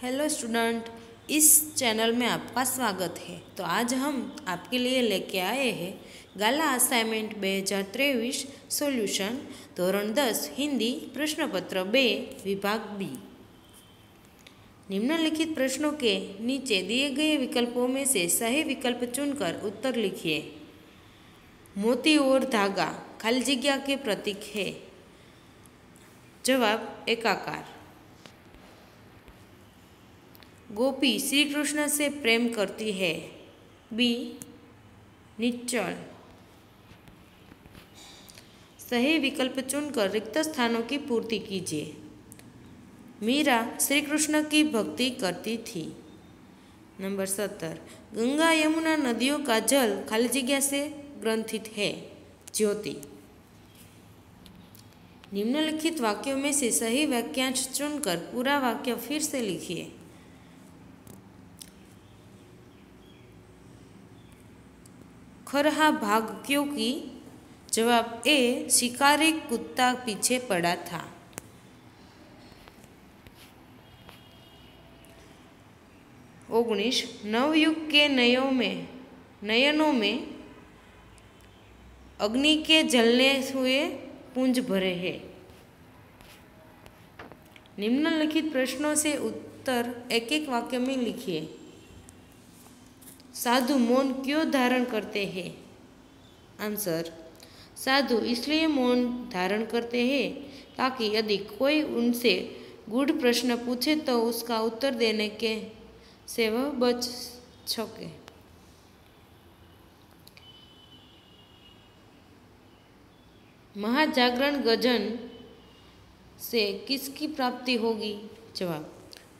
Hello student, इस channel में आपका स्वागत है। तो आज हम आपके लिए लेके आए हैं गाला असाइनमेंट 2023 सॉल्यूशन धोरण 10 हिंदी प्रश्न पत्र 2 विभाग बी। निम्नलिखित प्रश्नों के नीचे दिए गए विकल्पों में से सही विकल्प चुनकर उत्तर लिखिए। मोती और धागा खाली जगह के प्रतीक है। जवाब एकाकार। गोपी श्री कृष्ण से प्रेम करती है। बी निश्चल। सही विकल्प चुनकर रिक्त स्थानों की पूर्ति कीजिए। मीरा श्री कृष्ण की भक्ति करती थी। नंबर 70 गंगा यमुना नदियों का जल खाली जगह से ग्रंथित है। ज्योति। निम्नलिखित वाक्यों में से सही वाक्यांश चुनकर पूरा वाक्य फिर से लिखिए। खरहा भाग क्योंकि। जवाब ए शिकारी कुत्ता पीछे पड़ा था। ओगनीस नवयुग के नयनों में अग्नि के जलने हुए पुंज भरे हैं। निम्नलिखित प्रश्नों से उत्तर एक एक वाक्य में लिखिए। साधु मौन क्यों धारण करते हैं? आंसर साधु इसलिए मौन धारण करते हैं ताकि यदि कोई उनसे गूढ़ प्रश्न पूछे तो उसका उत्तर देने के से वह बच सके। महाजागरण गजन से किसकी प्राप्ति होगी? जवाब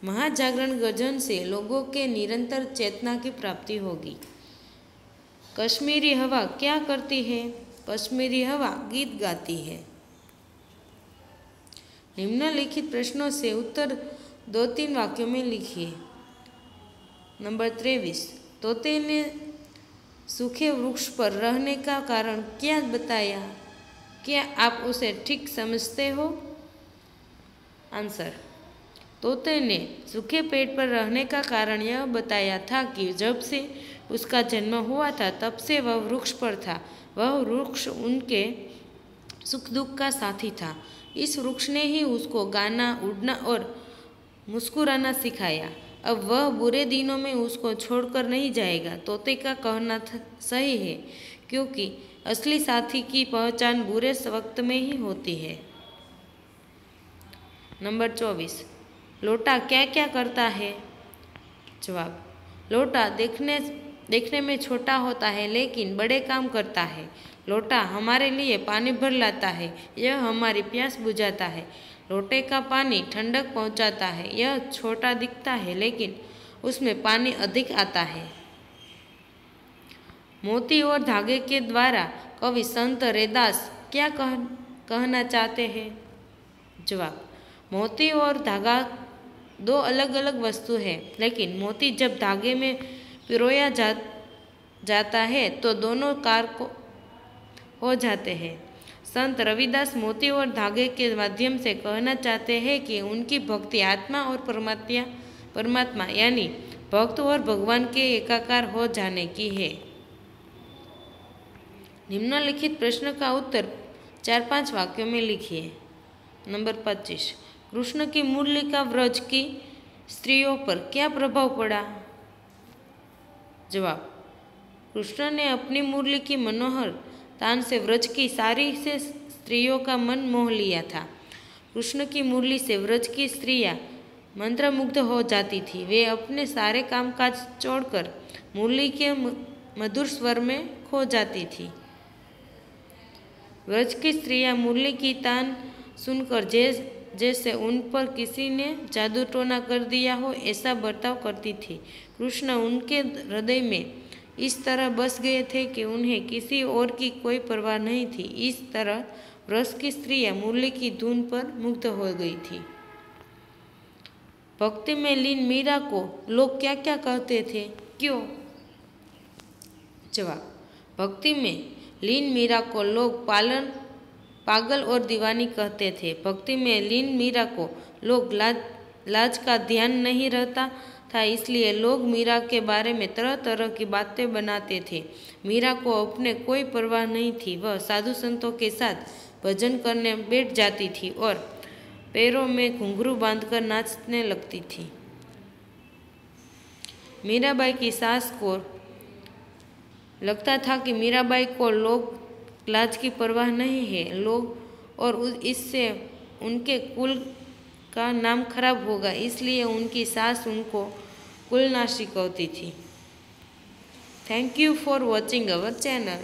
महाजागरण गजन से लोगों के निरंतर चेतना की प्राप्ति होगी। कश्मीरी हवा क्या करती है? कश्मीरी हवा गीत गाती है। निम्नलिखित प्रश्नों से उत्तर 2-3 वाक्यों में लिखिए। नंबर 23 तोते ने सूखे वृक्ष पर रहने का कारण क्या बताया? क्या आप उसे ठीक समझते हो? आंसर तोते ने सूखे पेड़ पर रहने का कारण यह बताया था कि जब से उसका जन्म हुआ था तब से वह वृक्ष पर था। वह वृक्ष उनके सुख दुख का साथी था। इस वृक्ष ने ही उसको गाना, उड़ना और मुस्कुराना सिखाया। अब वह बुरे दिनों में उसको छोड़कर नहीं जाएगा। तोते का कहना सही है क्योंकि असली साथी की पहचान बुरे वक्त में ही होती है। नंबर 24 लोटा क्या क्या करता है? जवाब लोटा देखने में छोटा होता है लेकिन बड़े काम करता है। लोटा हमारे लिए पानी भर लाता है। यह हमारी प्यास बुझाता है। लोटे का पानी ठंडक पहुंचाता है। यह छोटा दिखता है लेकिन उसमें पानी अधिक आता है। मोती और धागे के द्वारा कवि संत रैदास क्या कहना चाहते हैं? जवाब मोती और धागा दो अलग अलग वस्तु है लेकिन मोती जब धागे में पिरोया जाता है तो दोनों कारक हो जाते हैं। संत रविदास मोती और धागे के माध्यम से कहना चाहते हैं कि उनकी भक्ति आत्मा और परमात्मा यानी भक्त और भगवान के एकाकार हो जाने की है। निम्नलिखित प्रश्न का उत्तर 4-5 वाक्यों में लिखिए। नंबर 25 कृष्ण की मुरली का व्रज की स्त्रियों पर क्या प्रभाव पड़ा? जवाब कृष्ण ने अपनी मुरली की मनोहर तान से व्रज की सारी से स्त्रियों का मन मोह लिया था। कृष्ण की मुरली से व्रज की स्त्रियां मंत्रमुग्ध हो जाती थी। वे अपने सारे कामकाज छोड़कर मुरली के मधुर स्वर में खो जाती थी। व्रज की स्त्रियां मुरली की तान सुनकर जैसे उन पर किसी ने जादू टोना कर दिया हो ऐसा बर्ताव करती थी। कृष्ण उनके हृदय में इस तरह बस गए थे कि उन्हें किसी और की कोई परवाह नहीं थी। इस तरह व्रज की स्त्रियां मुरली की धुन पर मुग्ध हो गई थी। भक्ति में लीन मीरा को लोग क्या क्या कहते थे? क्यों? जवाब भक्ति में लीन मीरा को लोग पागल और दीवानी कहते थे। भक्ति में लीन मीरा को लोग लाज का ध्यान नहीं रहता था, इसलिए लोग मीरा के बारे में तरह तरह की बातें बनाते थे। मीरा को अपने कोई परवाह नहीं थी। वह साधु संतों के साथ भजन करने बैठ जाती थी और पैरों में घुंघरू बांधकर नाचने लगती थी। मीराबाई की सास को लगता था कि मीराबाई को लोग लाज की परवाह नहीं है, लोग और इससे उनके कुल का नाम खराब होगा, इसलिए उनकी सास उनको कुल ना शिकवती थी। Thank you for watching our channel.